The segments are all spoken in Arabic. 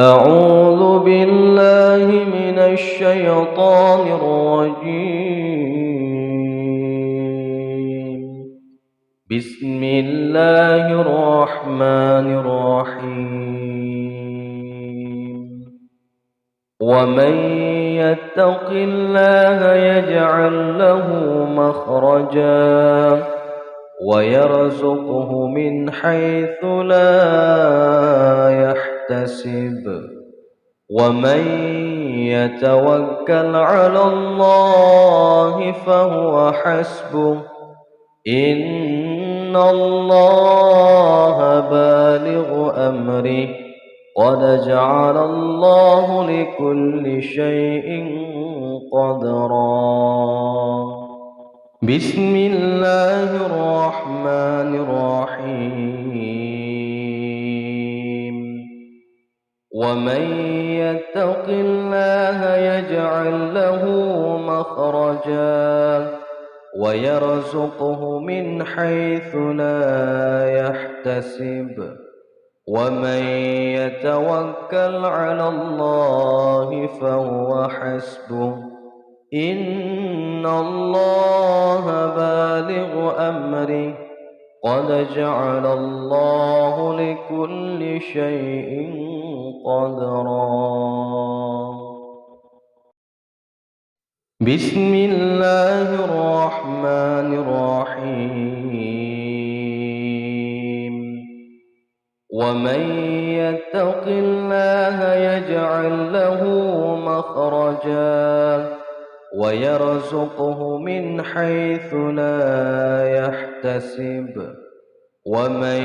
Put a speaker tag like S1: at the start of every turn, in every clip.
S1: أعوذ بالله من الشيطان الرجيم. بسم الله الرحمن الرحيم. ومن يتق الله يجعل له مخرجا ويرزقه من حيث لا يحتسب ومن يتوكل على الله فهو حسبه إن الله بالغ أمره قد جعل الله لكل شيء قدرا. بسم الله الرحمن الرحيم. ومن يتق الله يجعل له مخرجا ويرزقه من حيث لا يحتسب ومن يتوكل على الله فهو حسبه إن الله بالغ أمره قد جعل الله لكل شيء قدرا. بسم الله الرحمن الرحيم. ومن يتق الله يجعل له مخرجا ويرزقه من حيث لا يحتسب ومن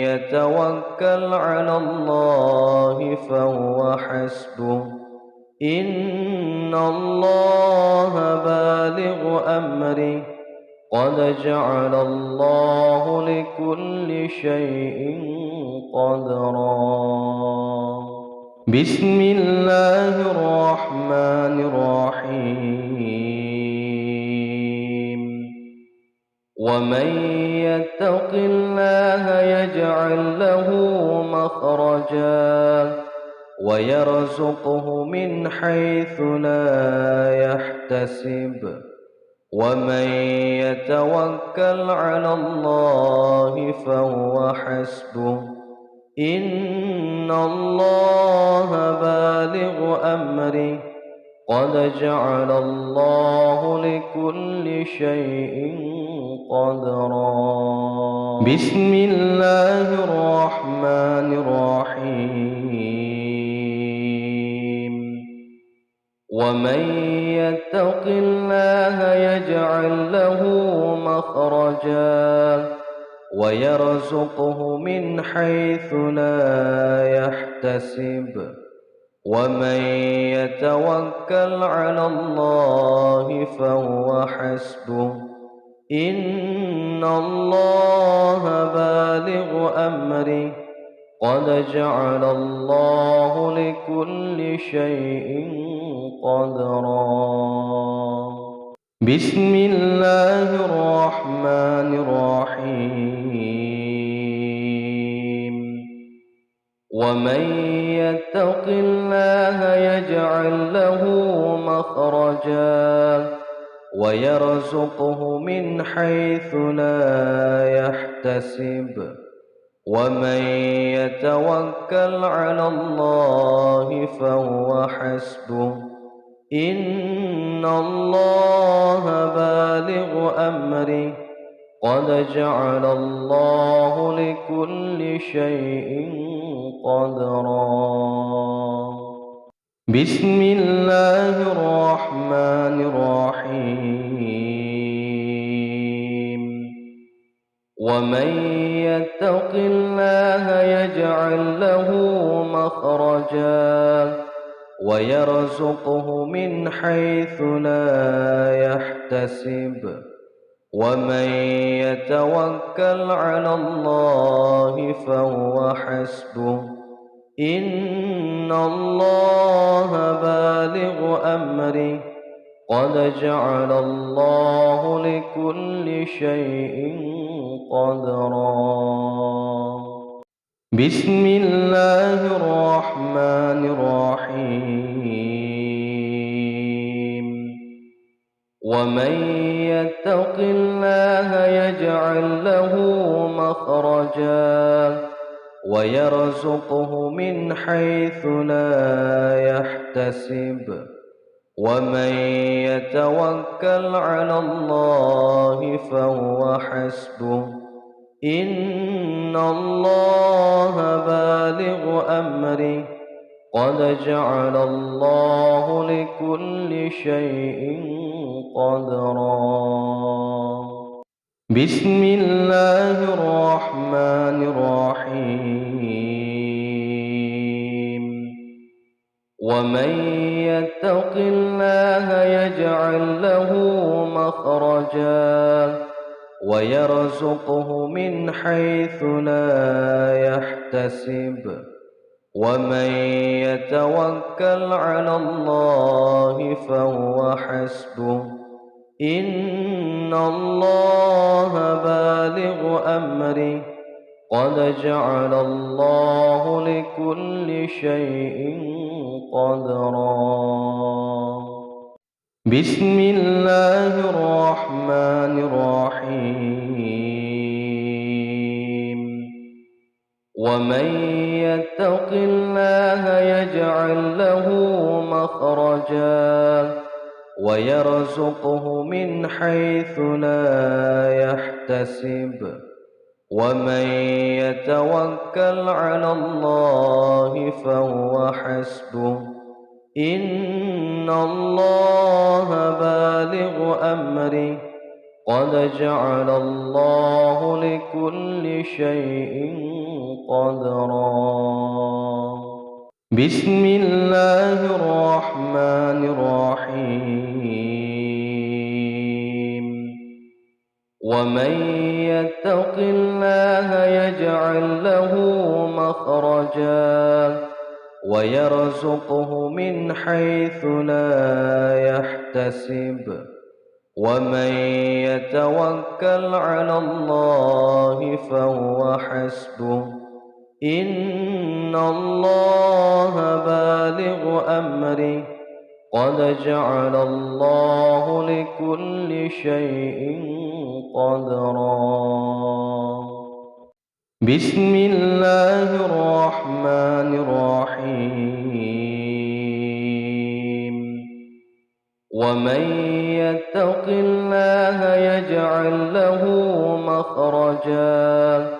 S1: يتوكل على الله فهو حسبه إن الله بالغ أمره قد جعل الله لكل شيء قدرا. بسم الله الرحمن الرحيم. ومن يتق الله يجعل له مخرجا ويرزقه من حيث لا يحتسب ومن يتوكل على الله فهو حسبه إن الله بالغ أمره قد جعل الله لكل شيء قدرا. بسم الله الرحمن الرحيم. ومن يتق الله يجعل له مخرجا ويرزقه من حيث لا يحتسب ومن يتوكل على الله فهو حسبه إن الله بالغ أمره قد جعل الله لكل شيء قدرا. بسم الله الرحمن الرحيم. ومن يتق الله يجعل له مخرجا ويرزقه من حيث لا يحتسب ومن يتوكل على الله فهو حسبه إن الله بالغ أمره قد جعل الله لكل شيء قدرا. بسم الله الرحمن الرحيم. ومن يتق الله يجعل له مخرجا ويرزقه من حيث لا يحتسب ومن يتوكل على الله فهو حسبه إن الله بالغ أمره قد جعل الله لكل شيء قدرا. بسم الله الرحمن الرحيم ومن يتق الله يجعل له مخرجا ويرزقه من حيث لا يحتسب ومن يتوكل على الله فهو حسبه إن الله بالغ أمره قد جعل الله لكل شيء قدرا بسم الله الرحمن الرحيم ومن يتق الله يجعل له مخرجا ويرزقه من حيث لا يحتسب ومن يتوكل على الله فهو حسبه إن الله بالغ أمره قد جعل الله لكل شيء قدرا بسم الله الرحمن الرحيم ومن يتق الله يجعل له مخرجا ويرزقه من حيث لا يحتسب ومن يتوكل على الله فهو حسبه إن الله بالغ أمره قد جعل الله لكل شيء قدرا بسم الله الرحمن الرحيم ومن يتق الله يجعل له مخرجا ويرزقه من حيث لا يحتسب ومن يتوكل على الله فهو حسبه إن الله بالغ أمره قد جعل الله لكل شيء قدرا بسم الله الرحمن الرحيم ومن يتق الله يجعل له مخرجا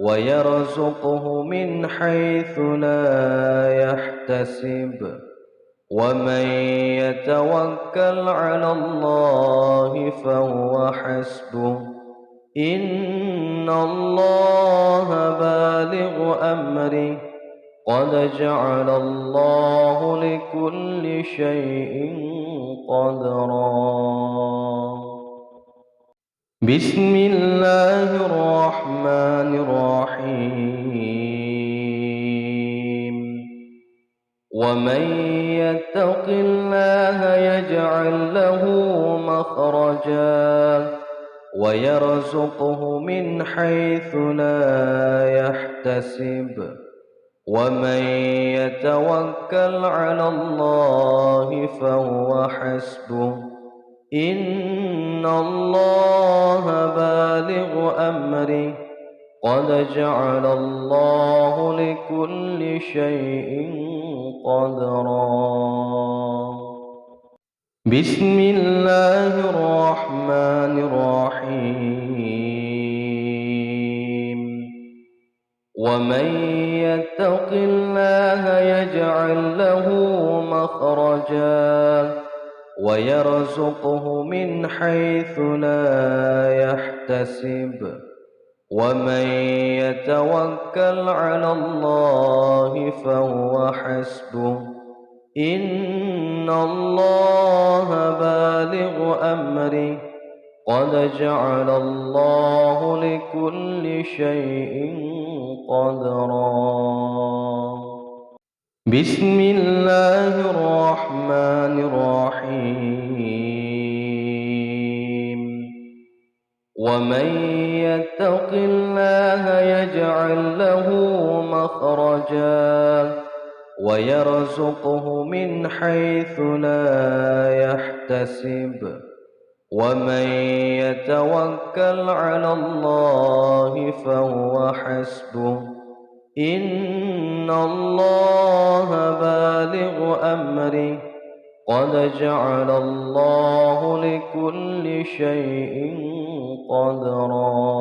S1: ويرزقه من حيث لا يحتسب ومن يتوكل على الله فهو حسبه إن الله بالغ أمره قد جعل الله لكل شيء قدرا بسم الله الرحمن الرحيم ومن يتق الله يجعل له مخرجا ويرزقه من حيث لا يحتسب ومن يتوكل على الله فهو حسبه إن الله بالغ أمره قد جعل الله لكل شيء قدرا بسم الله الرحمن الرحيم ومن يتق الله يجعل له مخرجا ويرزقه من حيث لا يحتسب ومن يتوكل على الله فهو حسبه إن الله بالغ أمره قد جعل الله لكل شيء قدرا بسم الله الرحمن الرحيم ومن يتق الله يجعل له مخرجا ويرزقه من حيث لا يحتسب ومن يتوكل على الله فهو حسبه إن الله بالغ أمره قد جعل الله لكل شيء قدرا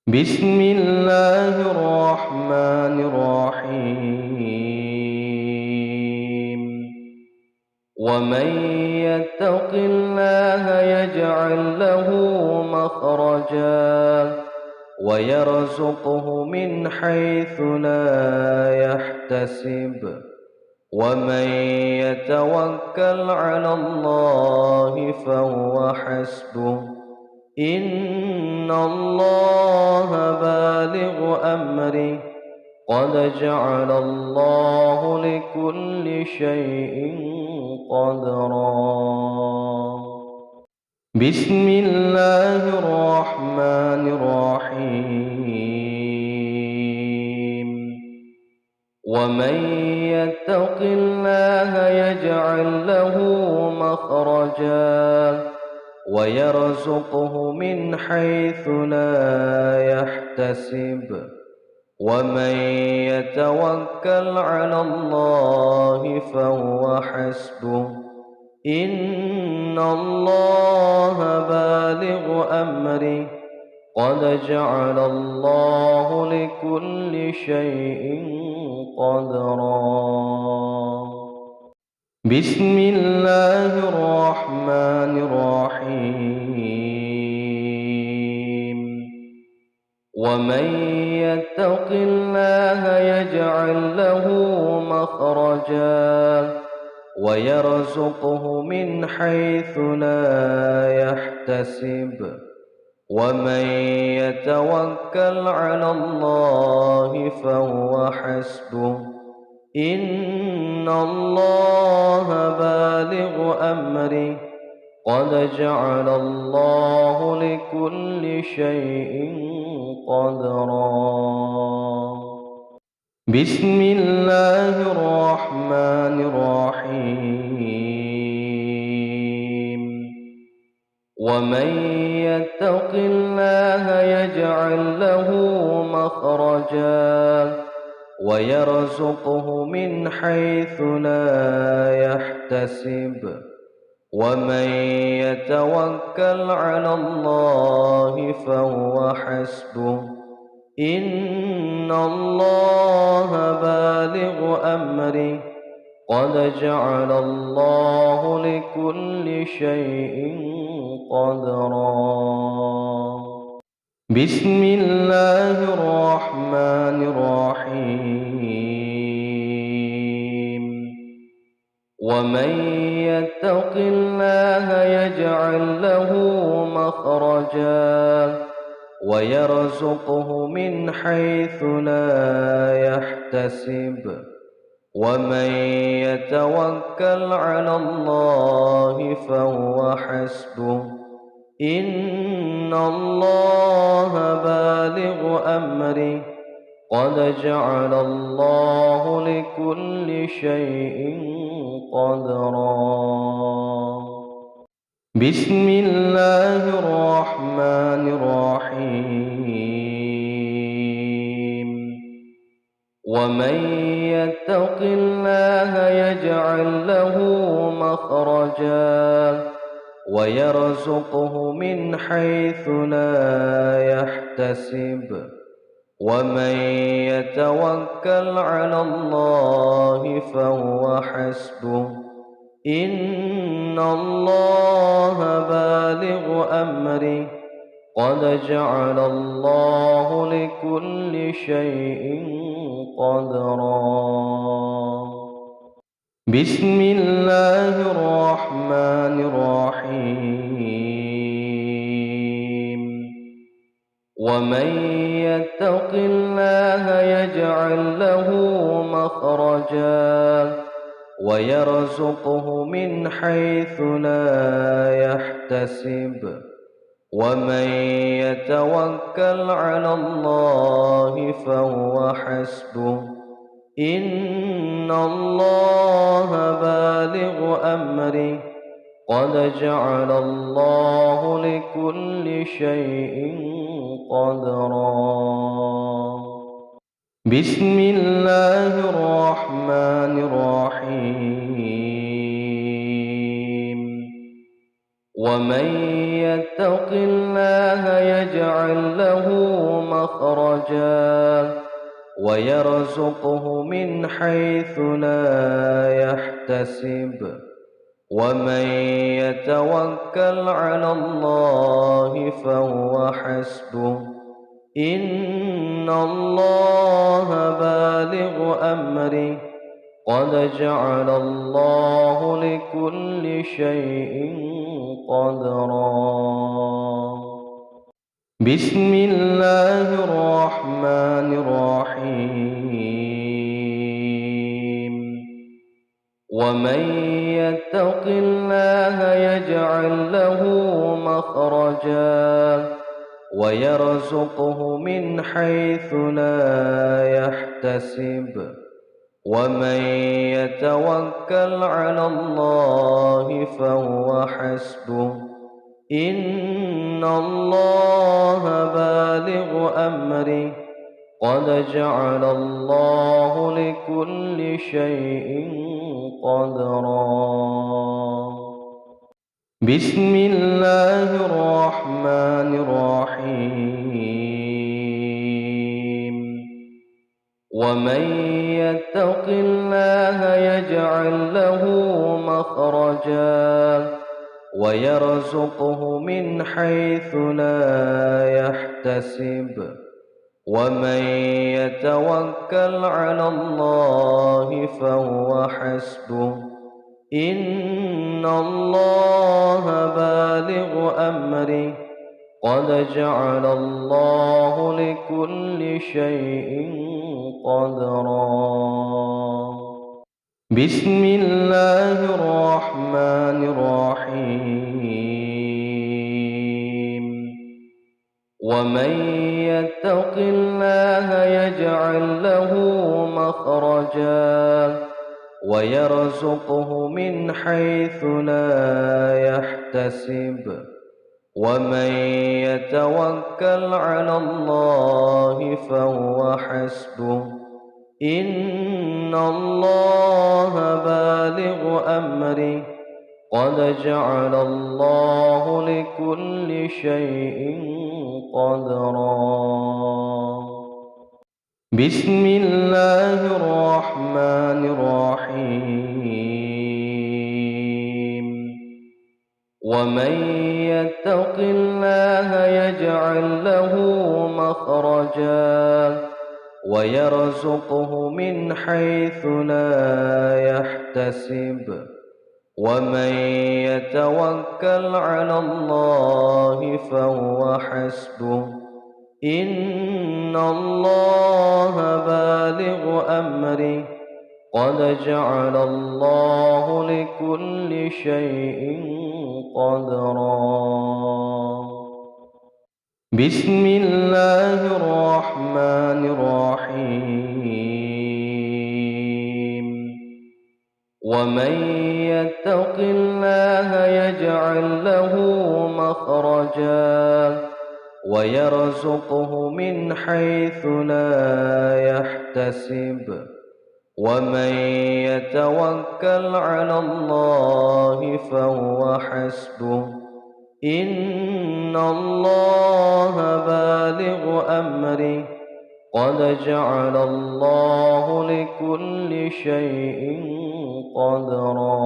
S1: بسم الله الرحمن الرحيم ومن يتق الله يجعل له مخرجا ويرزقه من حيث لا يحتسب ومن يتوكل على الله فهو حسبه إن الله بالغ أمره قد جعل الله لكل شيء قدرا بسم الله الرحمن الرحيم ومن يتق الله يجعل له مخرجا ويرزقه من حيث لا يحتسب ومن يتوكل على الله فهو حسبه إن الله بالغ أمره قد جعل الله لكل شيء قدرا بسم الله الرحمن الرحيم ومن يتق الله يجعل له مخرجا ويرزقه من حيث لا يحتسب ومن يتوكل على الله فهو حسبه إن الله بالغ أمره قد جعل الله لكل شيء قدرا بسم الله الرحمن الرحيم ومن يتق الله يجعل له مخرجا ويرزقه من حيث لا يحتسب ومن يتوكل على الله فهو حسبه إن الله بالغ أمره قد جعل الله لكل شيء قدرا بسم الله الرحمن الرحيم ومن يتق الله يجعل له مخرجا ويرزقه من حيث لا يحتسب ومن يتوكل على الله فهو حسبه إن الله بالغ أمره قد جعل الله لكل شيء قدرا بسم الله الرحمن الرحيم ومن يتق الله يجعل له مخرجا ويرزقه من حيث لا يحتسب ومن يتوكل على الله فهو حسبه إن الله بالغ أمره قد جعل الله لكل شيء قدرا بسم الله الرحمن الرحيم ومن يتق الله يجعل له مخرجا ويرزقه من حيث لا يحتسب ومن يتوكل على الله فهو حسبه إن الله بالغ أمره قد جعل الله لكل شيء قدرا. بسم الله الرحمن الرحيم. ومن يتق الله يجعل له مخرجا ويرزقه من حيث لا يحتسب ومن يتوكل على الله فهو حسبه إن الله بالغ أمره قد جعل الله لكل شيء قدرا. بسم الله الرحمن الرحيم. ومن يتق الله يجعل له مخرجا ويرزقه من حيث لا يحتسب ومن يتوكل على الله فهو حسبه إن الله بالغ أمره قد جعل الله لكل شيء قدرا. بسم الله الرحمن الرحيم. ومن يتق الله يجعل له مخرجا ويرزقه من حيث لا يحتسب ومن يتوكل على الله فهو حسبه إن الله بالغ أمره قد جعل الله لكل شيء قدرا. بسم الله الرحمن الرحيم. ومن يتق الله يجعل له مخرجا ويرزقه من حيث لا يحتسب ومن يتوكل على الله فهو حسبه إن الله بالغ أمره قد جعل الله لكل شيء قدرا. بسم الله الرحمن الرحيم. ومن يتق الله يجعل له مخرجا ويرزقه من حيث لا يحتسب ومن يتوكل على الله فهو حسبه إن الله بالغ أمره قد جعل الله لكل شيء قدرا. بسم الله الرحمن الرحيم. ومن يتق الله يجعل له مخرجا ويرزقه من حيث لا يحتسب ومن يتوكل على الله فهو حسبه إن الله بالغ أمره قد جعل الله لكل شيء قدرا.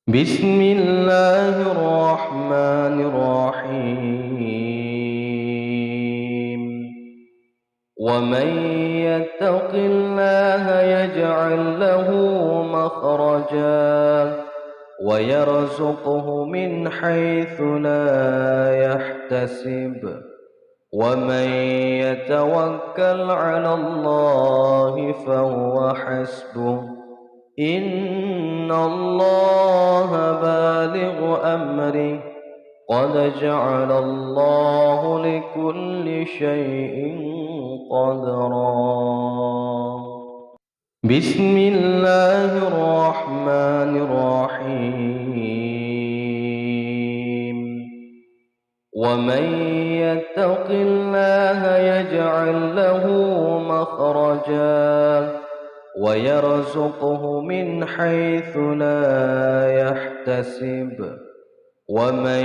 S1: بسم الله الرحمن الرحيم. ومن يتق الله يجعل له مخرجا ويرزقه من حيث لا يحتسب ومن يتوكل على الله فهو حسبه إن الله بالغ أمره قد جعل الله لكل شيء قدرا. بسم الله الرحمن الرحيم. ومن يتق الله يجعل له مخرجا ويرزقه من حيث لا يحتسب ومن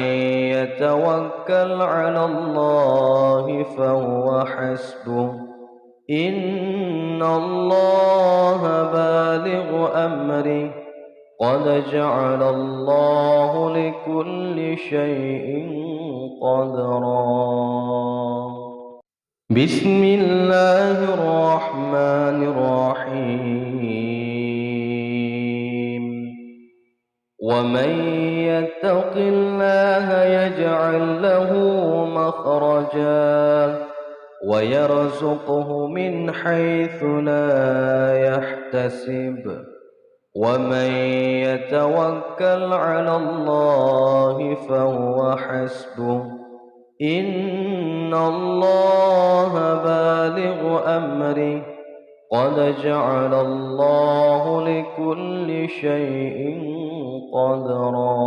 S1: يتوكل على الله فهو حسبه إن الله بالغ أمره قد جعل الله لكل شيء قدرا. بسم الله الرحمن الرحيم. ومن يتق الله يجعل له مخرجا ويرزقه من حيث لا يحتسب ومن يتوكل على الله فهو حسبه إن الله بالغ أمره قد جعل الله لكل شيء قدرا.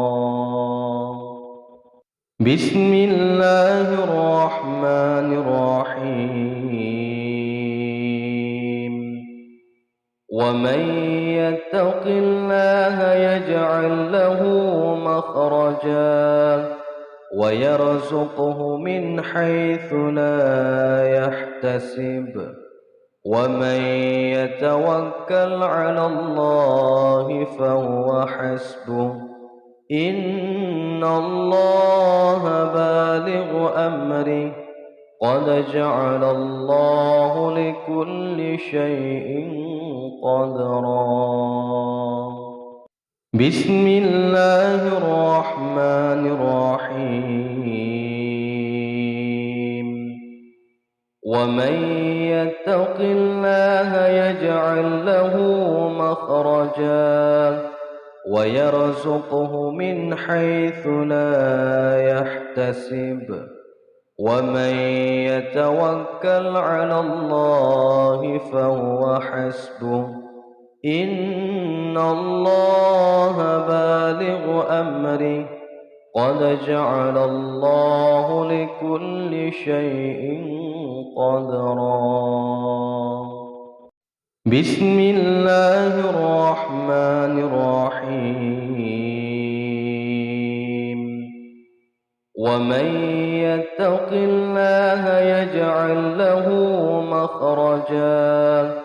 S1: بسم الله الرحمن الرحيم. ومن يتق الله يجعل له مخرجا ويرزقه من حيث لا يحتسب ومن يتوكل على الله فهو حسبه إن الله بالغ أمره قد جعل الله لكل شيء قدرا. بسم الله الرحمن الرحيم. ومن يتق الله يجعل له مخرجا ويرزقه من حيث لا يحتسب ومن يتوكل على الله فهو حسبه إن الله بالغ أمره قد جعل الله لكل شيء قدرا. بسم الله الرحمن الرحيم. ومن يتق الله يجعل له مخرجا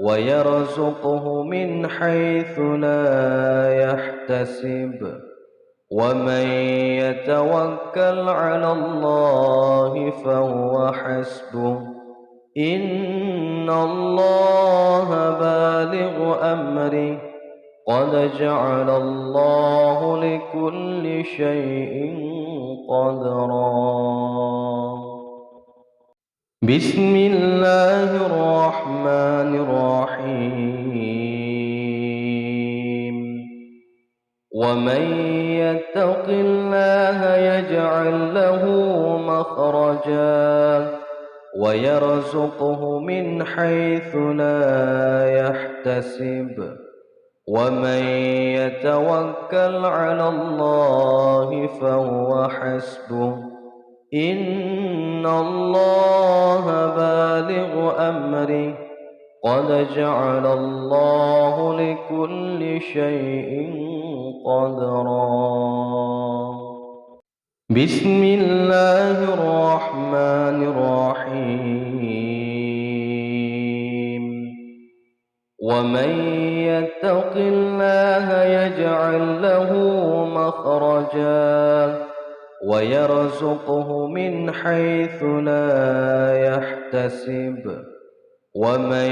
S1: ويرزقه من حيث لا يحتسب ومن يتوكل على الله فهو حسبه إن الله بالغ أمره قد جعل الله لكل شيء قدرا. بسم الله الرحمن الرحيم. ومن يتق الله يجعل له مخرجا ويرزقه من حيث لا يحتسب ومن يتوكل على الله فهو حسبه إن الله بالغ أمره قد جعل الله لكل شيء قدرا. بسم الله الرحمن الرحيم. ومن يتق الله يجعل له مخرجا ويرزقه من حيث لا يحتسب ومن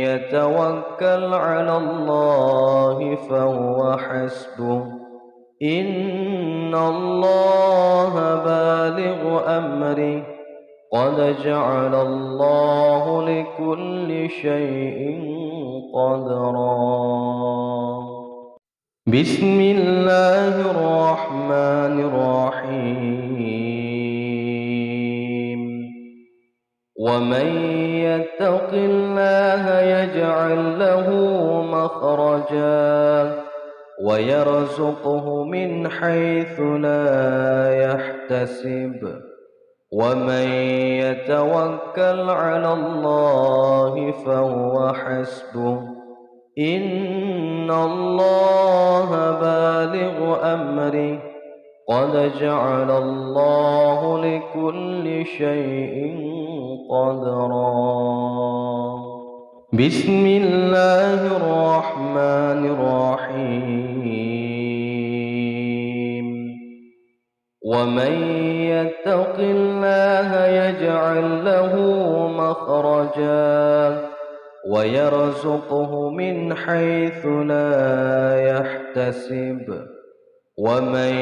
S1: يتوكل على الله فهو حسبه إن الله بالغ أمره قد جعل الله لكل شيء قدرا. بسم الله الرحمن الرحيم ومن يتق الله يجعل له مخرجا ويرزقه من حيث لا يحتسب ومن يتوكل على الله فهو حسبه إن الله بالغ أمره قد جعل الله لكل شيء قدرا بسم الله الرحمن الرحيم ومن يتق الله يجعل له مخرجا ويرزقه من حيث لا يحتسب ومن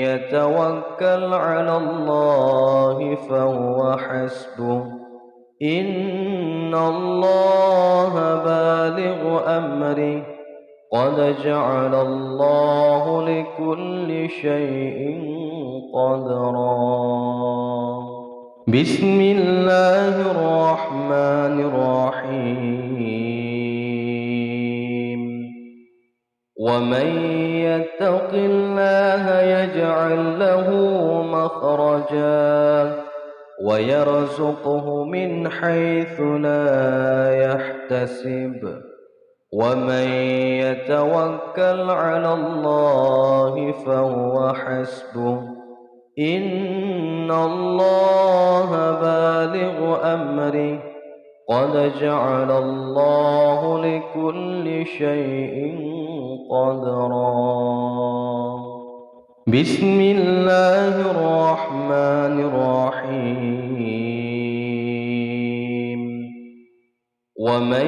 S1: يتوكل على الله فهو حسبه إن الله بالغ أمره قد جعل الله لكل شيء قدرا بسم الله الرحمن الرحيم ومن يتق الله يجعل له مخرجا ويرزقه من حيث لا يحتسب ومن يتوكل على الله فهو حسبه إن الله بالغ أمره قد جعل الله لكل شيء قدرا بسم الله الرحمن الرحيم ومن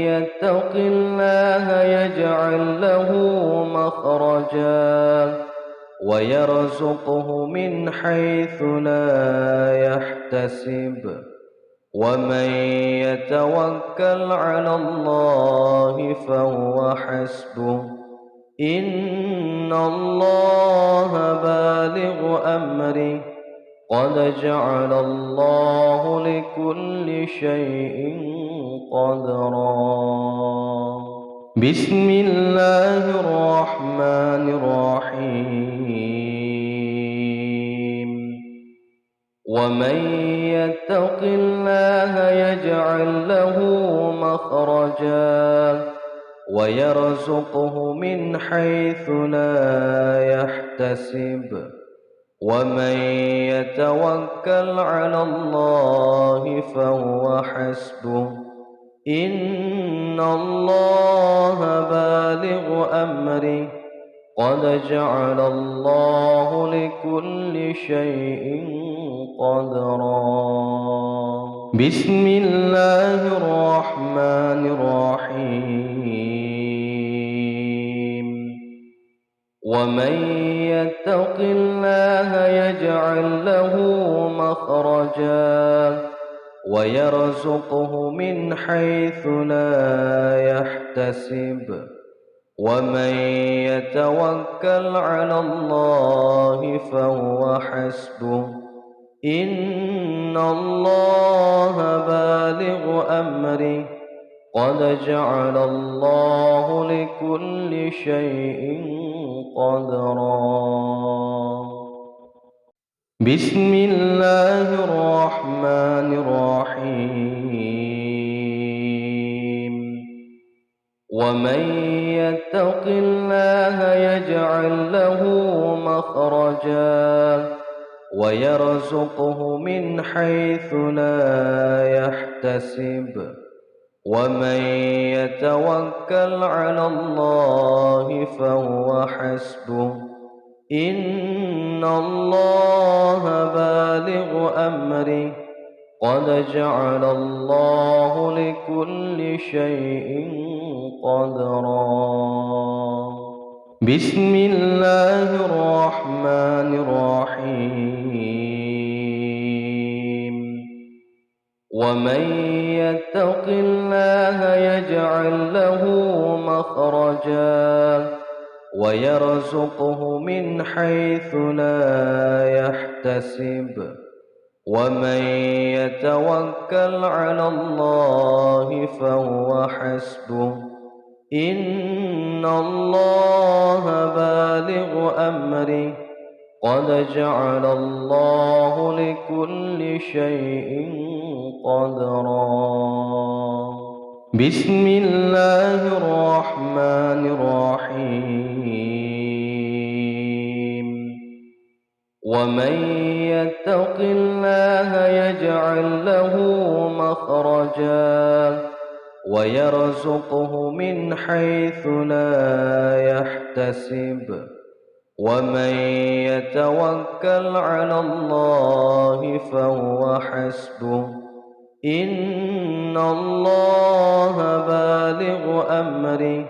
S1: يتق الله يجعل له مخرجا ويرزقه من حيث لا يحتسب ومن يتوكل على الله فهو حسبه إن الله بالغ أمره قد جعل الله لكل شيء قدرا بسم الله الرحمن الرحيم ومن يتق الله يجعل له مخرجا ويرزقه من حيث لا يحتسب ومن يتوكل على الله فهو حسبه إن الله بالغ أمره قد جعل الله لكل شيء قدرا بسم الله الرحمن الرحيم ومن يتق الله يجعل له مخرجا ويرزقه من حيث لا يحتسب ومن يتوكل على الله فهو حسبه إن الله بالغ أمره قد جعل الله لكل شيء قدرا بسم الله الرحمن الرحيم ومن يتق الله يجعل له مخرجا ويرزقه من حيث لا يحتسب ومن يتوكل على الله فهو حسبه إن الله بالغ أمره قد جعل الله لكل شيء قدرا بسم الله الرحمن الرحيم ومن يتق الله يجعل له مخرجا ويرزقه من حيث لا يحتسب ومن يتوكل على الله فهو حسبه إن الله بالغ أمره قد جعل الله لكل شيء قدرا. بسم الله الرحمن الرحيم. ومن يتق الله يجعل له مخرجا ويرزقه من حيث لا يحتسب ومن يتوكل على الله فهو حسبه إن الله بالغ أمره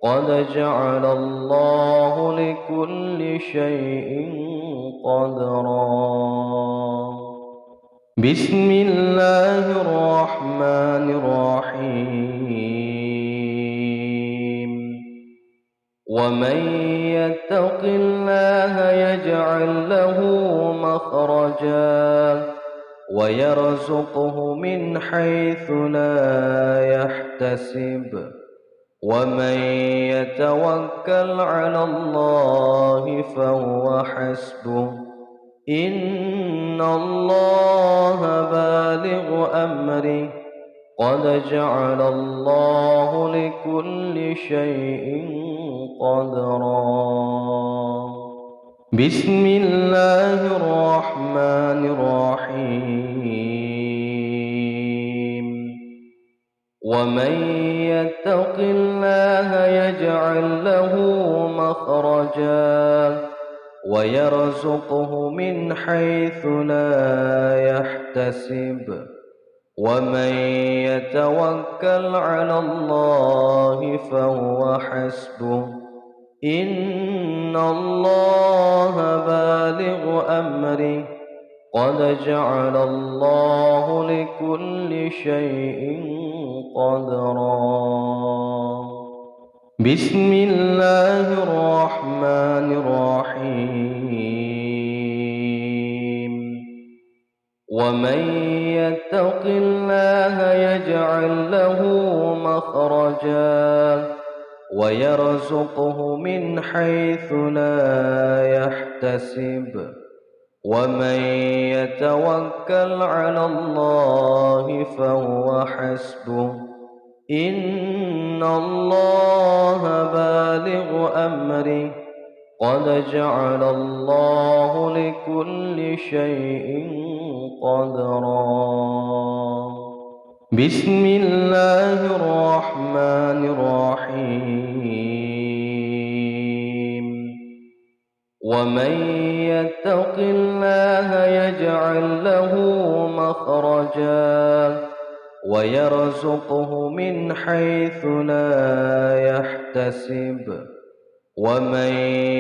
S1: قد جعل الله لكل شيء قدرا. بسم الله الرحمن الرحيم. ومن يتق الله يجعل له مخرجا ويرزقه من حيث لا يحتسب ومن يتوكل على الله فهو حسبه إن الله بالغ أمره قد جعل الله لكل شيء قدرا. بسم الله الرحمن الرحيم. ومن يتق الله يجعل له مخرجا ويرزقه من حيث لا يحتسب ومن يتوكل على الله فهو حسبه إن الله بالغ أمره قد جعل الله لكل شيء قدرا. بسم الله الرحمن الرحيم. ومن يتق الله يجعل له مخرجا ويرزقه من حيث لا يحتسب ومن يتوكل على الله فهو حسبه إن الله بالغ أمره قد جعل الله لكل شيء قدرا. بسم الله الرحمن الرحيم. ومن يتق الله يجعل له مخرجا ويرزقه من حيث لا يحتسب ومن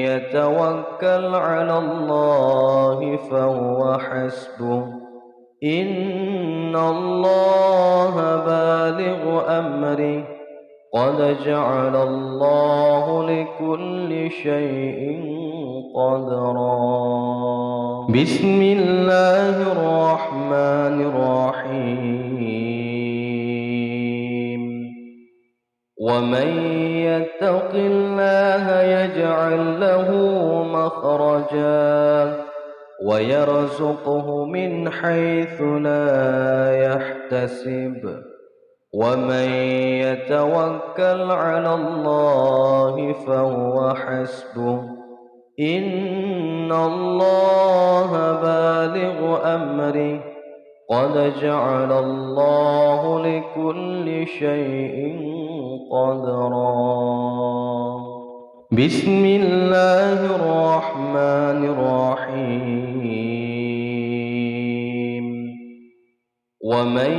S1: يتوكل على الله فهو حسبه إن الله بالغ أمره قد جعل الله لكل شيء قدرا. بسم الله الرحمن الرحيم. ومن يتق الله يجعل له مخرجا ويرزقه من حيث لا يحتسب ومن يتوكل على الله فهو حسبه إن الله بالغ أمره قد جعل الله لكل شيء قدرا. بسم الله الرحمن الرحيم. ومن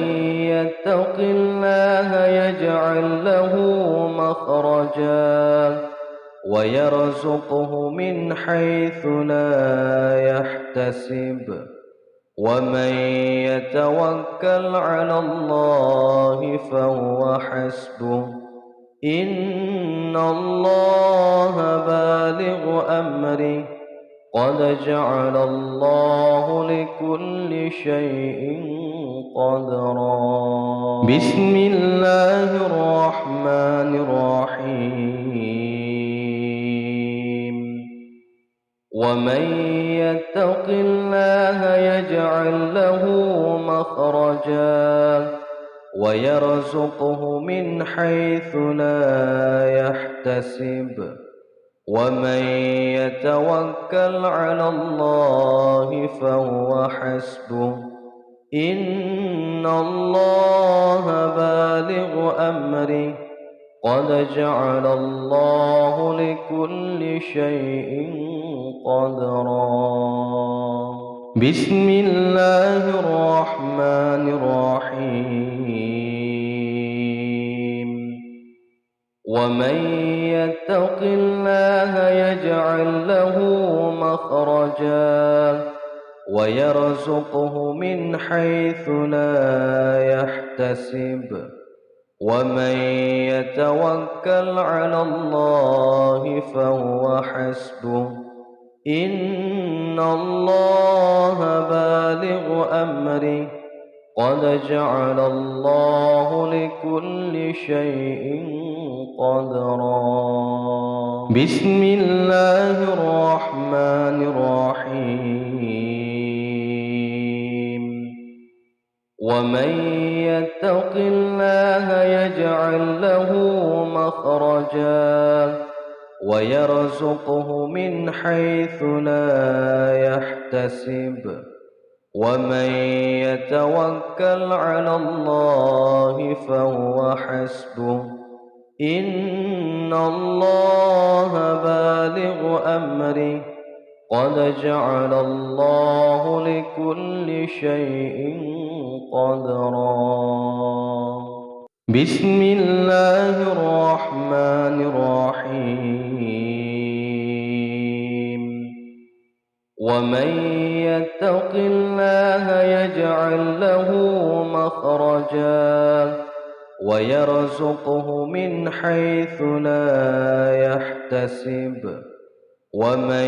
S1: يتق الله يجعل له مخرجا ويرزقه من حيث لا يحتسب ومن يتوكل على الله فهو حسبه إن الله بالغ أمره قد جعل الله لكل شيء قدرا. بسم الله الرحمن الرحيم. ومن يتق الله يجعل له مخرجا ويرزقه من حيث لا يحتسب ومن يتوكل على الله فهو حسبه إن الله بالغ أمره قد جعل الله لكل شيء قدرا. بسم الله الرحمن الرحيم. ومن يتق الله يجعل له مخرجا ويرزقه من حيث لا يحتسب ومن يتوكل على الله فهو حسبه إن الله بالغ أمره قد جعل الله لكل شيء قدرا. بسم الله الرحمن الرحيم. ومن يتق الله يجعل له مخرجا ويرزقه من حيث لا يحتسب ومن يتوكل على الله فهو حسبه إن الله بالغ أمره قد جعل الله لكل شيء قدرا. بسم الله الرحمن الرحيم. ومن يتق الله يجعل له مخرجا ويرزقه من حيث لا يحتسب ومن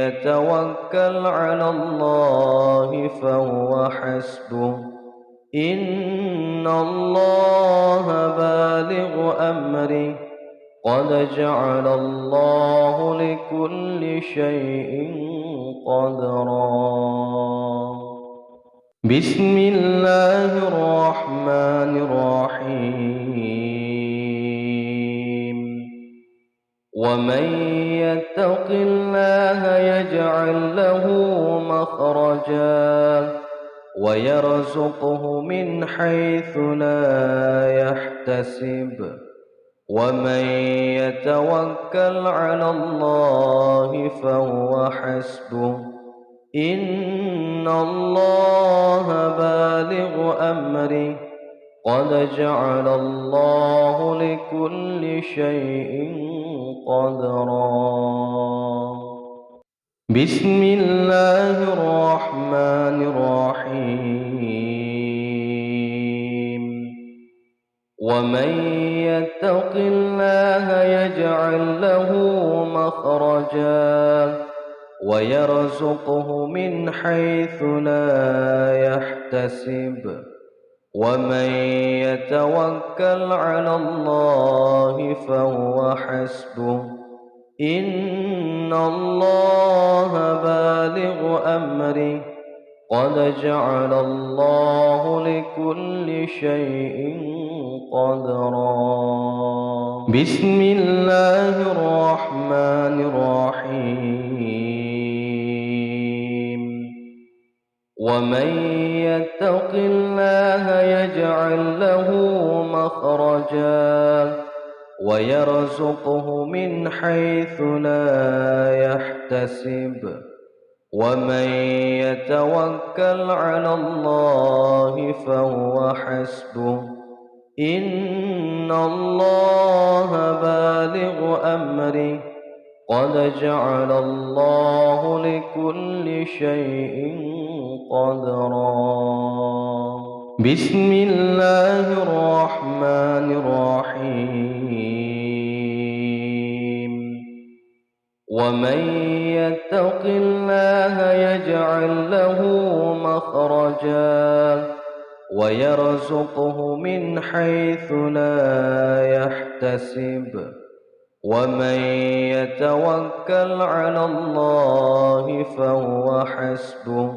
S1: يتوكل على الله فهو حسبه إن الله بالغ أمره قد جعل الله لكل شيء قدرا. بسم الله الرحمن الرحيم. ومن يتق الله يجعل له مخرجا ويرزقه من حيث لا يحتسب ومن يتوكل على الله فهو حسبه إن الله بالغ أمره قد جعل الله لكل شيء قدرا. بسم الله الرحمن الرحيم. ومن يتق الله يجعل له مخرجا ويرزقه من حيث لا يحتسب ومن يتوكل على الله فهو حسبه إن الله بالغ أمره قد جعل الله لكل شيء قدرا. بسم الله الرحمن الرحيم. ومن يتق الله يجعل له مخرجا ويرزقه من حيث لا يحتسب ومن يتوكل على الله فهو حسبه إن الله بالغ أمره قد جعل الله لكل شيء قدرا. بسم الله الرحمن الرحيم. ومن يتق الله يجعل له مخرجا ويرزقه من حيث لا يحتسب ومن يتوكل على الله فهو حسبه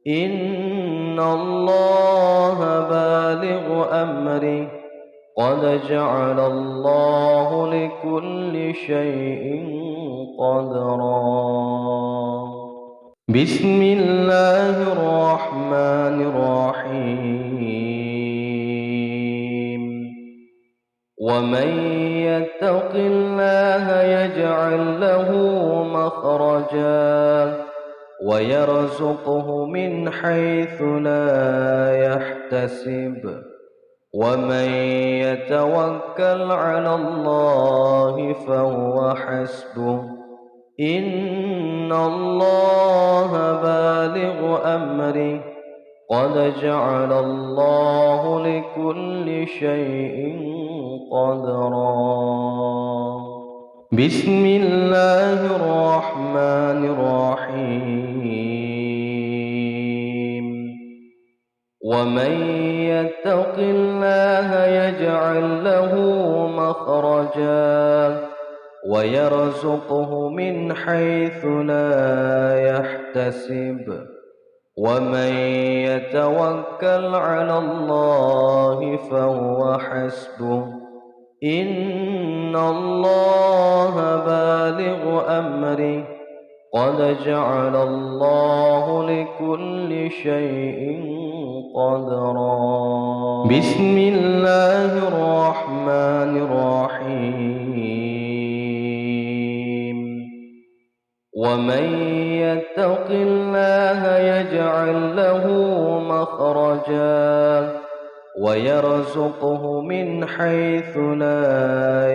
S1: إن الله بالغ أمره قد جعل الله لكل شيء قدرا. بسم الله الرحمن الرحيم. ومن يتق الله يجعل له مخرجا ويرزقه من حيث لا يحتسب ومن يتوكل على الله فهو حسبه إن الله بالغ أمره قد جعل الله لكل شيء قدرا. بسم الله الرحمن الرحيم. ومن يتق الله يجعل له مخرجا ويرزقه من حيث لا يحتسب ومن يتوكل على الله فهو حسبه إن الله بالغ أمره قد جعل الله لكل شيء قدرا. بسم الله الرحمن الرحيم. ومن يتق الله يجعل له مخرجا ويرزقه من حيث لا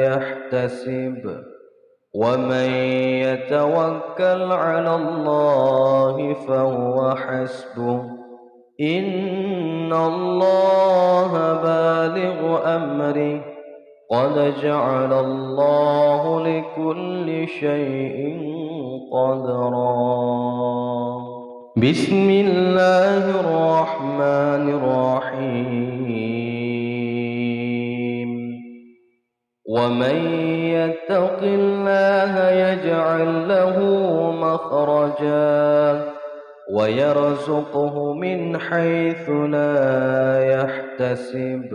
S1: يحتسب ومن يتوكل على الله فهو حسبه إن الله بالغ أمره قد جعل الله لكل شيء قدرا. بسم الله الرحمن الرحيم. ومن يتق الله يجعل له مخرجا ويرزقه من حيث لا يحتسب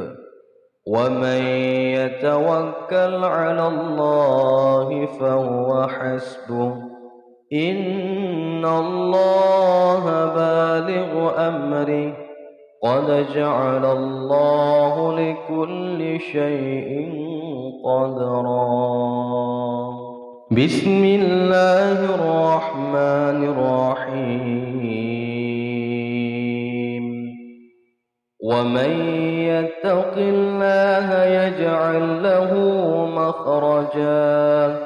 S1: ومن يتوكل على الله فهو حسبه إن الله بالغ أمره قد جعل الله لكل شيء قدرا. بسم الله الرحمن الرحيم. ومن يتق الله يجعل له مخرجا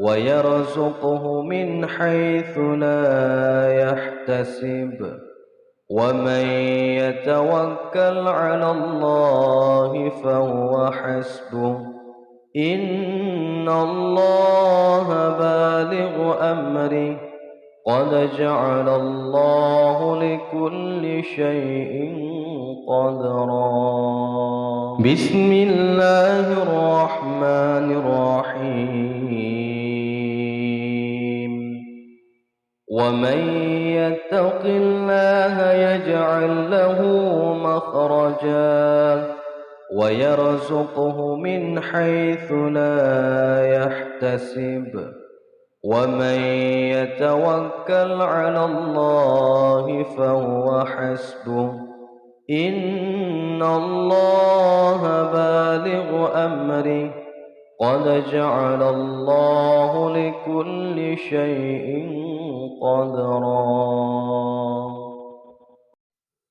S1: ويرزقه من حيث لا يحتسب ومن يتوكل على الله فهو حسبه إن الله بالغ أمره قد جعل الله لكل شيء قدرا. بسم الله الرحمن الرحيم. ومن يتق الله يجعل له مخرجا ويرزقه من حيث لا يحتسب ومن يتوكل على الله فهو حسبه إن الله بالغ أمره قد جعل الله لكل شيء قدرا.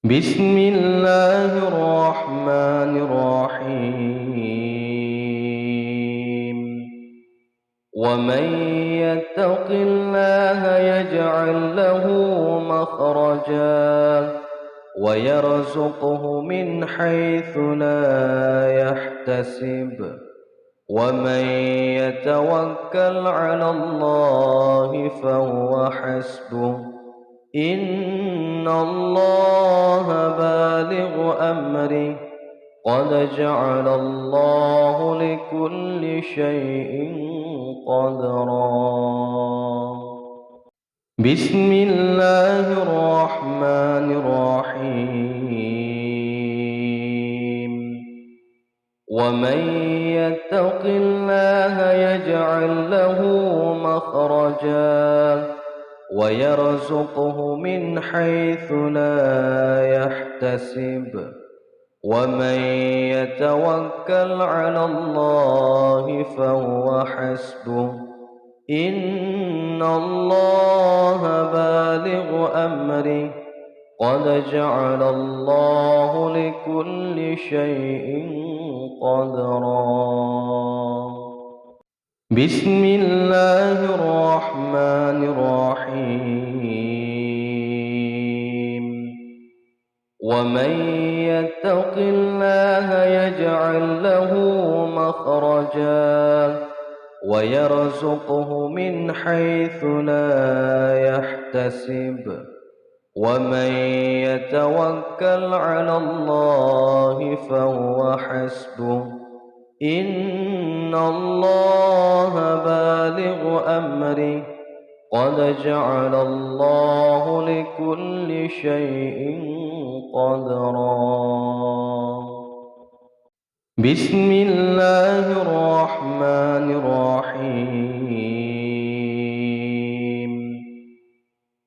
S1: بسم الله الرحمن الرحيم. ومن يتق الله يجعل له مخرجا ويرزقه من حيث لا يحتسب ومن يتوكل على الله فهو حسبه إن الله بالغ أمره قد جعل الله لكل شيء قدرا بسم الله الرحمن الرحيم ومن يتق الله يجعل له مخرجا ويرزقه من حيث لا يحتسب ومن يتوكل على الله فهو حسبه إن الله بالغ أمره قد جعل الله لكل شيء قدرا بسم الله الرحمن الرحيم ومن يتق الله يجعل له مخرجا ويرزقه من حيث لا يحتسب ومن يتوكل على الله فهو حسبه إن الله بالغ أمره قد جعل الله لكل شيء قدرا بسم الله الرحمن الرحيم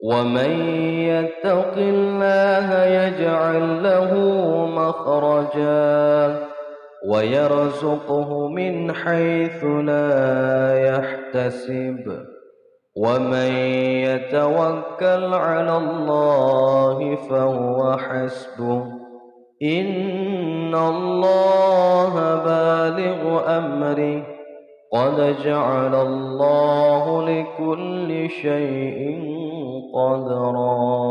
S1: ومن يتق الله يجعل له مخرجا ويرزقه من حيث لا يحتسب ومن يتوكل على الله فهو حسبه إن الله بالغ أمره قد جعل الله لكل شيء قدرا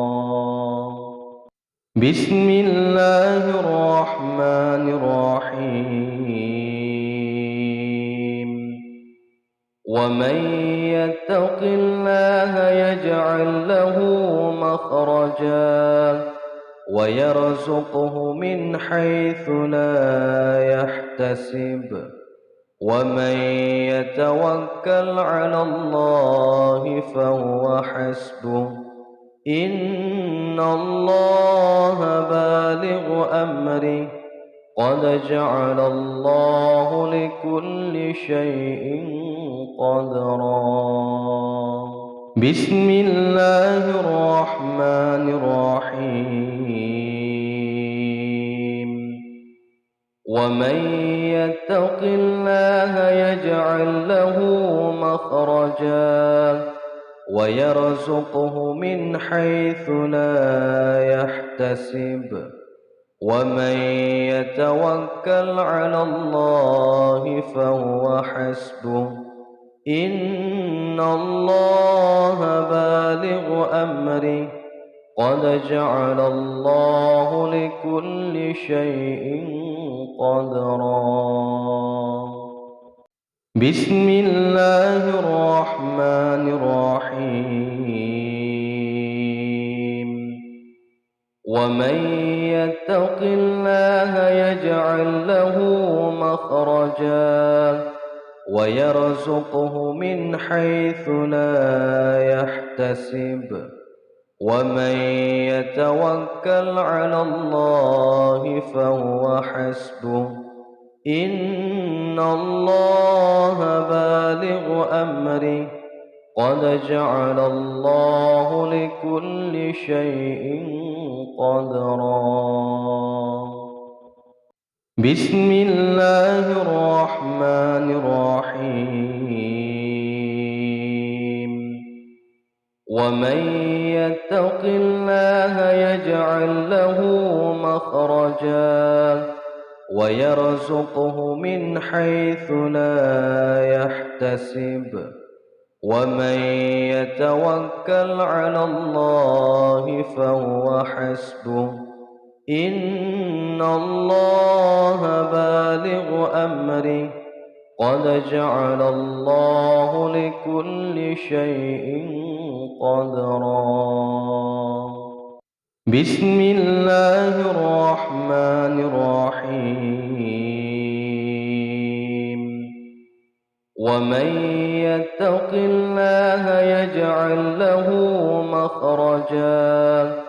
S1: بسم الله الرحمن الرحيم ومن يتق الله يجعل له مخرجا ويرزقه من حيث لا يحتسب ومن يتوكل على الله فهو حسبه إن الله بالغ أمره قد جعل الله لكل شيء قدرا بسم الله الرحمن الرحيم ومن يتق الله يجعل له مخرجا ويرزقه من حيث لا يحتسب ومن يتوكل على الله فهو حسبه إن الله بالغ أمره قد جعل الله لكل شيء قدرا بسم الله الرحمن الرحيم ومن يتق الله يجعل له مخرجا ويرزقه من حيث لا يحتسب ومن يتوكل على الله فهو حسبه إن الله بالغ أمره قد جعل الله لكل شيء قدرا بسم الله الرحمن الرحيم ومن يتق الله يجعل له مخرجا ويرزقه من حيث لا يحتسب ومن يتوكل على الله فهو حسبه إن الله بالغ أمره قد جعل الله لكل شيء قدرا. بسم الله الرحمن الرحيم. ومن يتق الله يجعل له مخرجا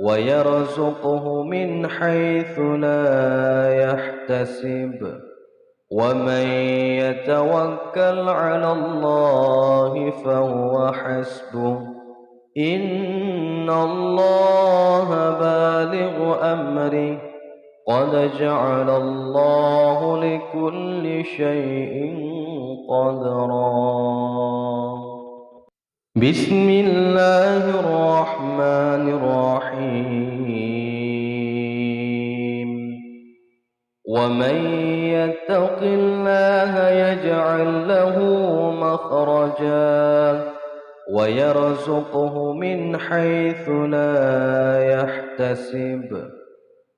S1: ويرزقه من حيث لا يحتسب ومن يتوكل على الله فهو حسبه إن الله بالغ أمره قد جعل الله لكل شيء قدرا. بسم الله الرحمن الرحيم. ومن يتق الله يجعل له مخرجا ويرزقه من حيث لا يحتسب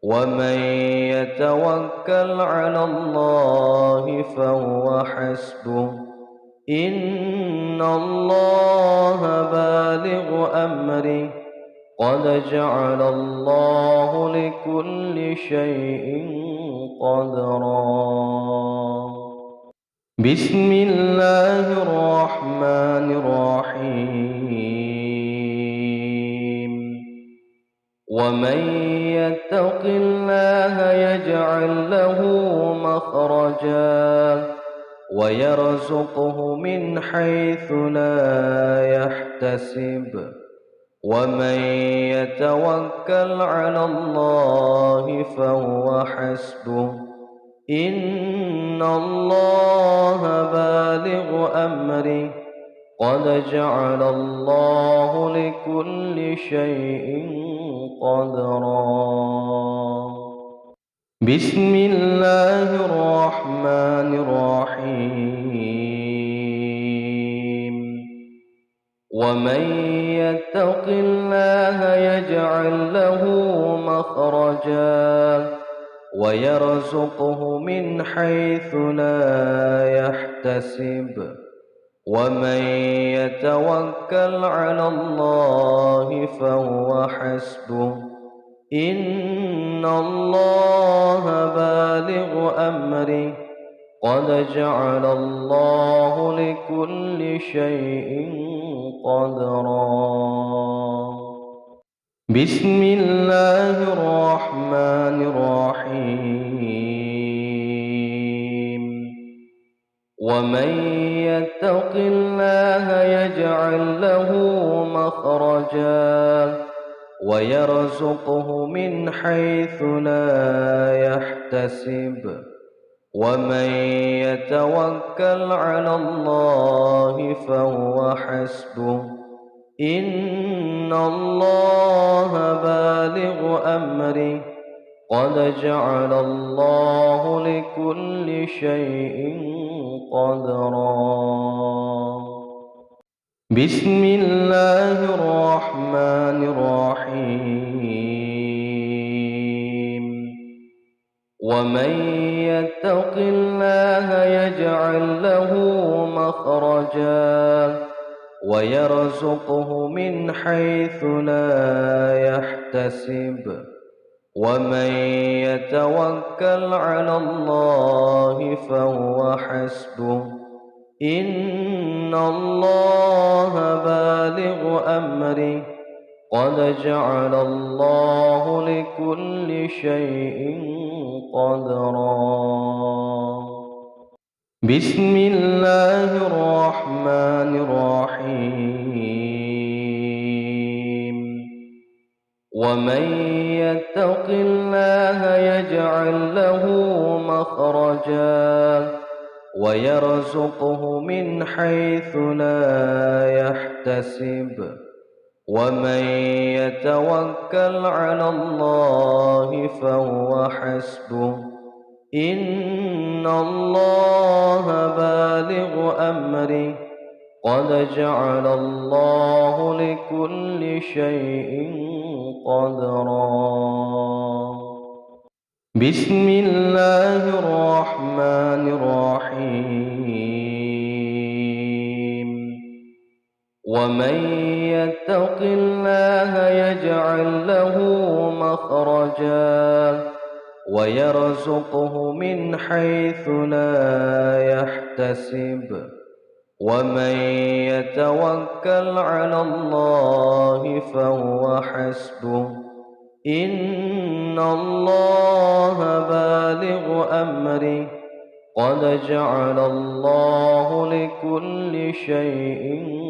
S1: ومن يتوكل على الله فهو حسبه إن الله بالغ أمره قد جعل الله لكل شيء قدرا. بسم الله الرحمن الرحيم. ومن يتق الله يجعل له مخرجا ويرزقه من حيث لا يحتسب ومن يتوكل على الله فهو حسبه إن الله بالغ أمره قد جعل الله لكل شيء قدرا. بسم الله الرحمن الرحيم. ومن يتق الله يجعل له مخرجا ويرزقه من حيث لا يحتسب ومن يتوكل على الله فهو حسبه إن الله بالغ أمره قد جعل الله لكل شيء قدرا. بسم الله الرحمن الرحيم. ومن يتق الله يجعل له مخرجا ويرزقه من حيث لا يحتسب ومن يتوكل على الله فهو حسبه إن الله بالغ أمره قد جعل الله لكل شيء قدرا. بسم الله الرحمن الرحيم. ومن يتق الله يجعل له مخرجا ويرزقه من حيث لا يحتسب ومن يتوكل على الله فهو حسبه إن الله بالغ أمره قد جعل الله لكل شيء قدرا. بسم الله الرحمن الرحيم. ومن يتق الله يجعل له مخرجا ويرزقه من حيث لا يحتسب ومن يتوكل على الله فهو حسبه إن الله بالغ أمره قد جعل الله لكل شيء قدرا. بسم الله الرحمن الرحيم. ومن يتق الله يجعل له مخرجا ويرزقه من حيث لا يحتسب ومن يتوكل على الله فهو حسبه إن الله بالغ أمره قد جعل الله لكل شيء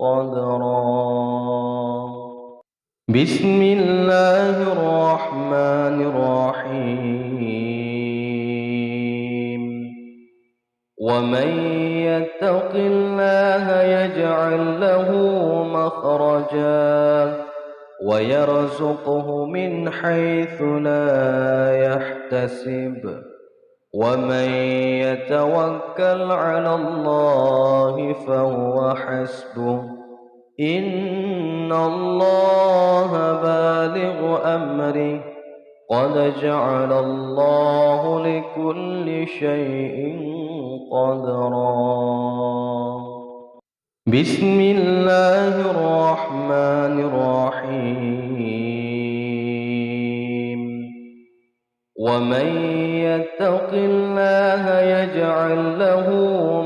S1: قدرا بسم الله الرحمن الرحيم ومن يتق الله يجعل له مخرجا ويرزقه من حيث لا يحتسب ومن يتوكل على الله فهو حسبه إن الله بالغ أمره قد جعل الله لكل شيء قدرا بسم الله الرحمن الرحيم ومن يتق الله يجعل له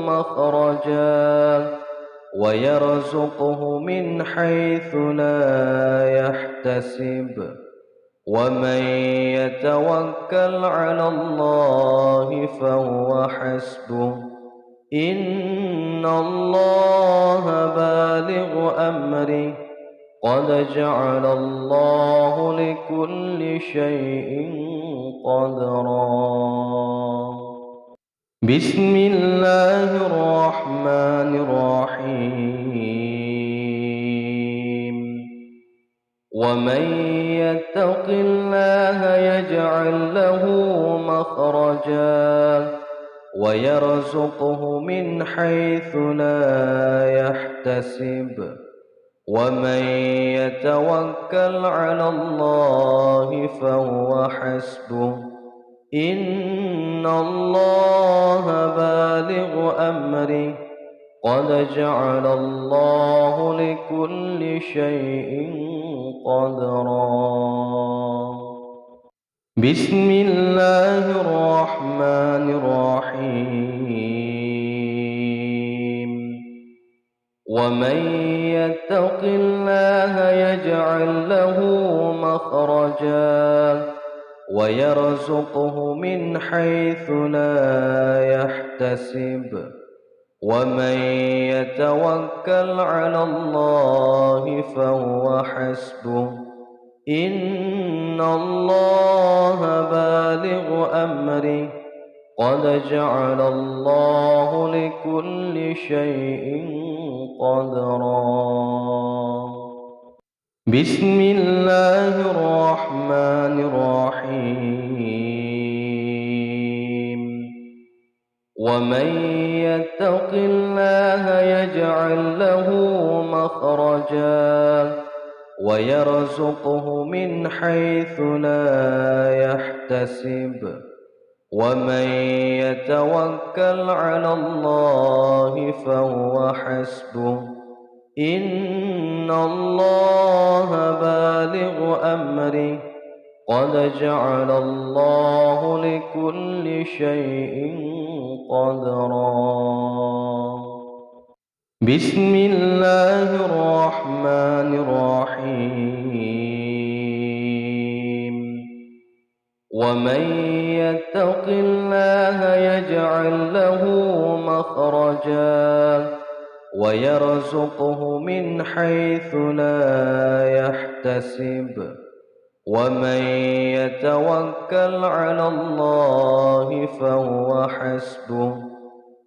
S1: مخرجا ويرزقه من حيث لا يحتسب ومن يتوكل على الله فهو حسبه إن الله بالغ أمره قد جعل الله لكل شيء قدرا بسم الله الرحمن الرحيم ومن يتق الله يجعل له مخرجا ويرزقه من حيث لا يحتسب ومن يتوكل على الله فهو حسبه إن الله بالغ أمره قد جعل الله لكل شيء قدرا بسم الله الرحمن الرحيم ومن يتق الله يجعل له مخرجا ويرزقه من حيث لا يحتسب ومن يتوكل على الله فهو حسبه إن الله بالغ أمره قد جعل الله لكل شيء قدرا بسم الله الرحمن الرحيم ومن يتق الله يجعل له مخرجا ويرزقه من حيث لا يحتسب ومن يتوكل على الله فهو حسبه إن الله بالغ أمره قد جعل الله لكل شيء قدرا بسم الله الرحمن الرحيم ومن يتق الله يجعل له مخرجا ويرزقه من حيث لا يحتسب ومن يتوكل على الله فهو حسبه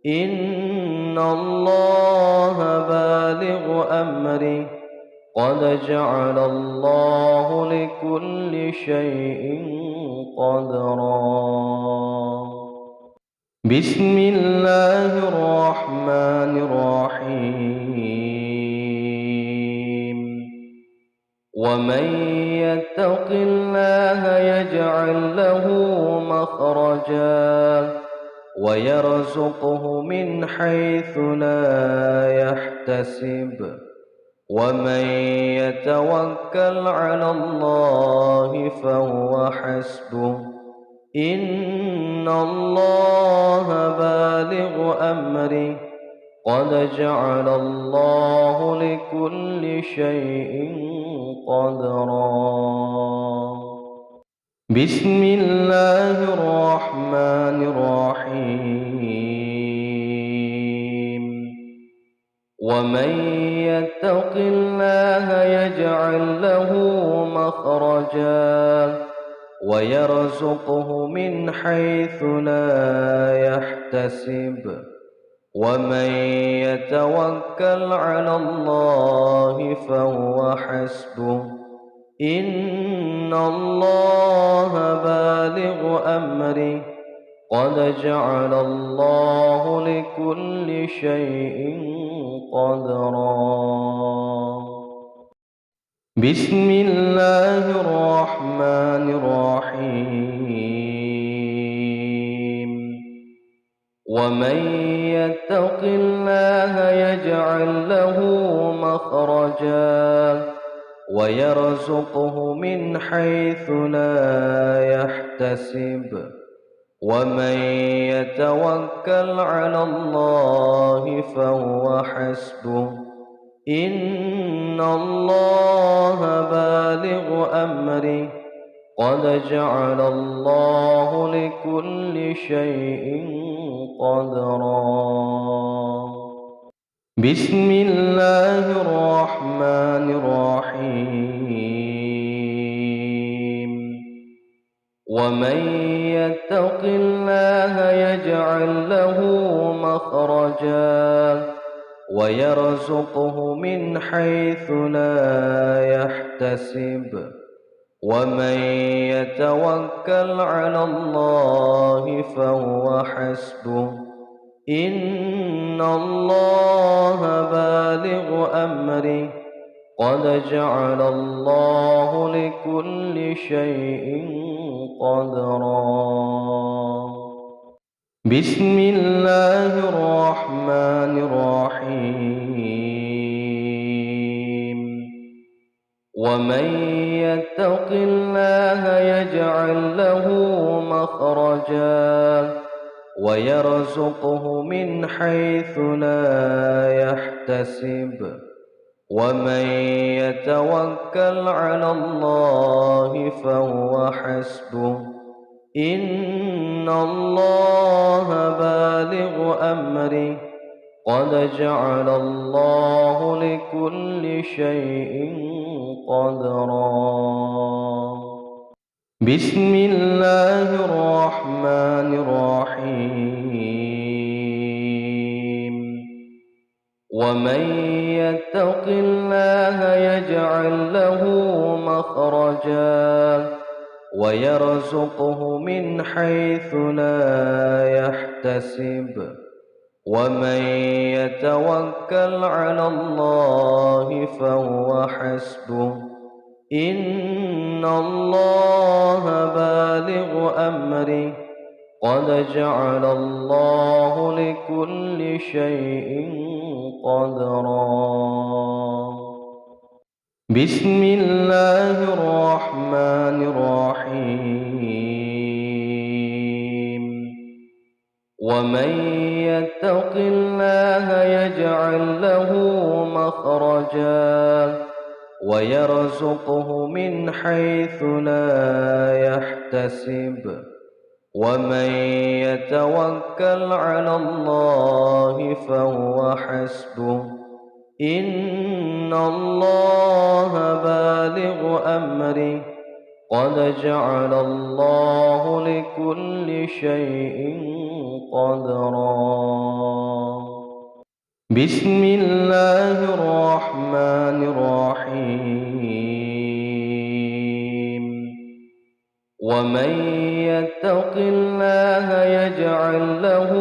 S1: إن الله بالغ أمره قد جعل الله لكل شيء قدرا بسم الله الرحمن الرحيم ومن يتق الله يجعل له مخرجا ويرزقه من حيث لا يحتسب ومن يتوكل على الله فهو حسبه إن الله بالغ أمره قد جعل الله لكل شيء قدرا بسم الله الرحمن الرحيم ومن يتق الله يجعل له مخرجا ويرزقه من حيث لا يحتسب ومن يتوكل على الله فهو حسبه إن الله بالغ أمره قد جعل الله لكل شيء قدرا بسم الله الرحمن الرحيم ومن يتق الله يجعل له مخرجا ويرزقه من حيث لا يحتسب ومن يتوكل على الله فهو حسبه إن الله بالغ أمره قد جعل الله لكل شيء قدرا بسم الله الرحمن الرحيم ومن يتق الله يجعل له مخرجا ويرزقه من حيث لا يحتسب ومن يتوكل على الله فهو حسبه إن الله بالغ أمره قد جعل الله لكل شيء قدرا بسم الله الرحمن الرحيم ومن يتق الله يجعل له مخرجا ويرزقه من حيث لا يحتسب ومن يتوكل على الله فهو حسبه إن الله بالغ أمره قد جعل الله لكل شيء قدرا بسم الله الرحمن الرحيم ومن يتق الله يجعل له مخرجا ويرزقه من حيث لا يحتسب ومن يتوكل على الله فهو حسبه إن الله بالغ أمره قد جعل الله لكل شيء قدرا بسم الله الرحمن الرحيم ومن يتق الله يجعل له مخرجا ويرزقه من حيث لا يحتسب ومن يتوكل على الله فهو حسبه إن الله بالغ أمره قد جعل الله لكل شيء قدرا بسم الله الرحمن الرحيم ومن يتق الله يجعل له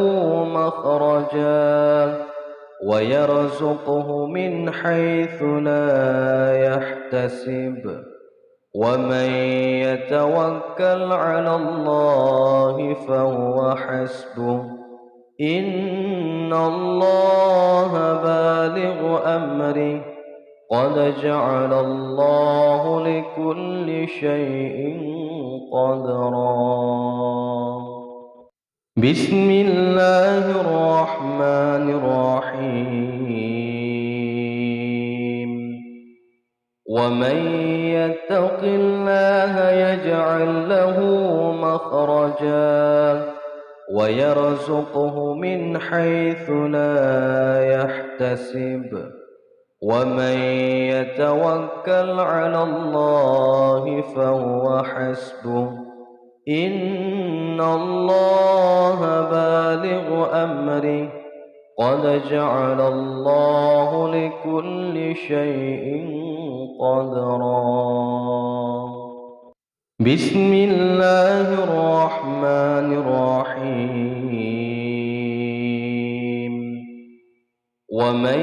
S1: مخرجا ويرزقه من حيث لا يحتسب ومن يتوكل على الله فهو حسبه إن الله بالغ أمره قد جعل الله لكل شيء قدرا. بسم الله الرحمن الرحيم. ومن يتق الله يجعل له مخرجا ويرزقه من حيث لا يحتسب ومن يتوكل على الله فهو حسبه إن الله بالغ أمره قد جعل الله لكل شيء قدرا. بسم الله الرحمن الرحيم. ومن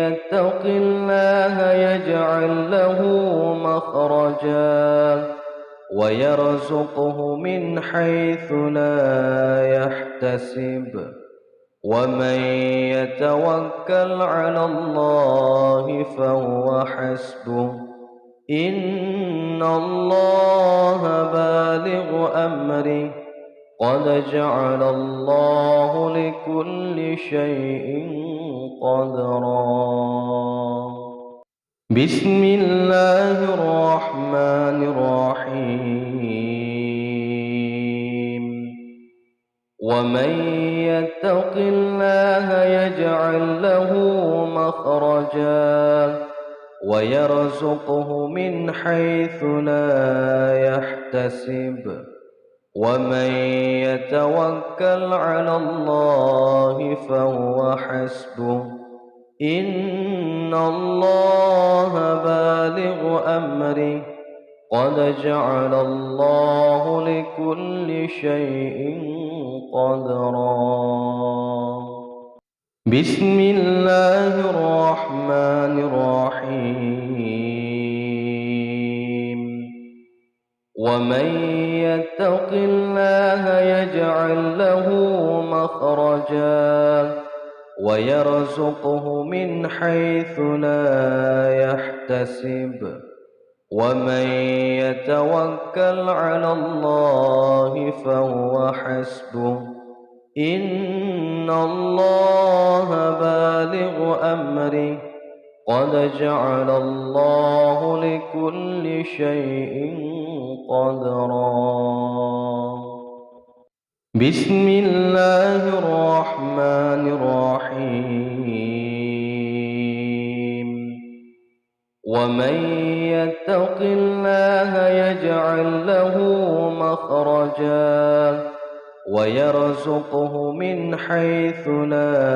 S1: يتق الله يجعل له مخرجا ويرزقه من حيث لا يحتسب ومن يتوكل على الله فهو حسبه إن الله بالغ أمره قد جعل الله لكل شيء قدرا. بسم الله الرحمن الرحيم. ومن يتق الله يجعل له مخرجا ويرزقه من حيث لا يحتسب ومن يتوكل على الله فهو حسبه إن الله بالغ أمره قد جعل الله لكل شيء قدرا. بسم الله الرحمن الرحيم. ومن يتق الله يجعل له مخرجا ويرزقه من حيث لا يحتسب ومن يتوكل على الله فهو حسبه إن الله بالغ أمره قد جعل الله لكل شيء قدرا. بسم الله الرحمن الرحيم. ومن يتق الله يجعل له مخرجا ويرزقه من حيث لا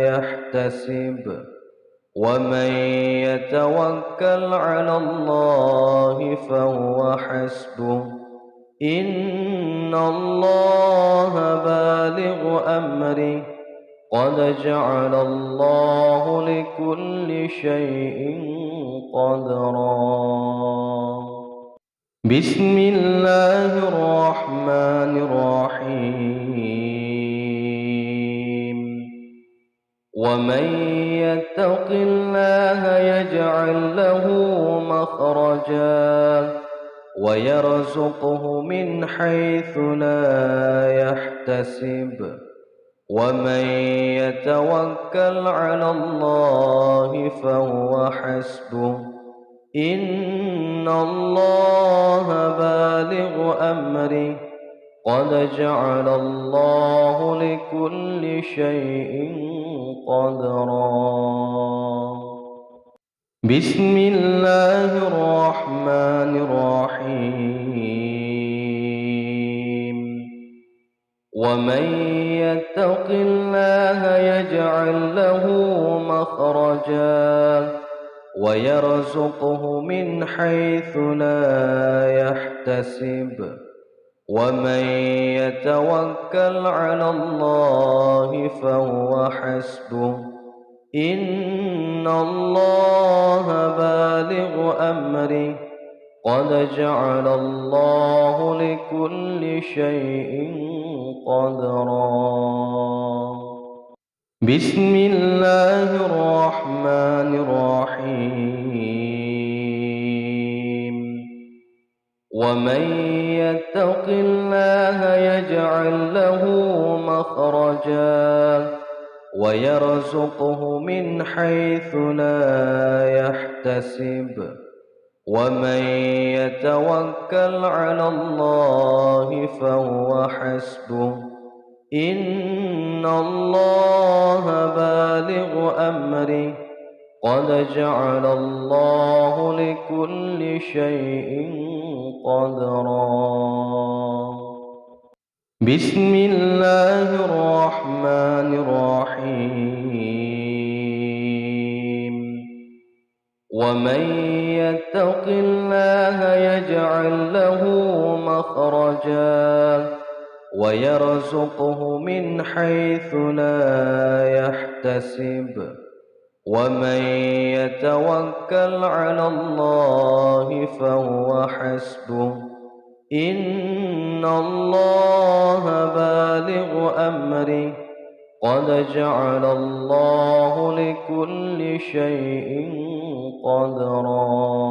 S1: يحتسب ومن يتوكل على الله فهو حسبه إن الله بالغ أمره قد جعل الله لكل شيء قدرا. بسم الله الرحمن الرحيم. ومن يتق الله يجعل له مخرجا ويرزقه من حيث لا يحتسب ومن يتوكل على الله فهو حسبه إن الله بالغ أمره قد جعل الله لكل شيء قدرا. بسم الله الرحمن الرحيم. ومن يتق الله يجعل له مخرجا ويرزقه من حيث لا يحتسب ومن يتوكل على الله فهو حسبه إن الله بالغ أمره قد جعل الله لكل شيء قدرا. بسم الله الرحمن الرحيم. ومن يتق الله يجعل له مخرجا ويرزقه من حيث لا يحتسب ومن يتوكل على الله فهو حسبه إن الله بالغ أمره قد جعل الله لكل شيء قدرا. بسم الله الرحمن الرحيم. ومن يتق الله يجعل له مخرجا ويرزقه من حيث لا يحتسب ومن يتوكل على الله فهو حسبه إن الله بالغ أمره قد جعل الله لكل شيء قدرا.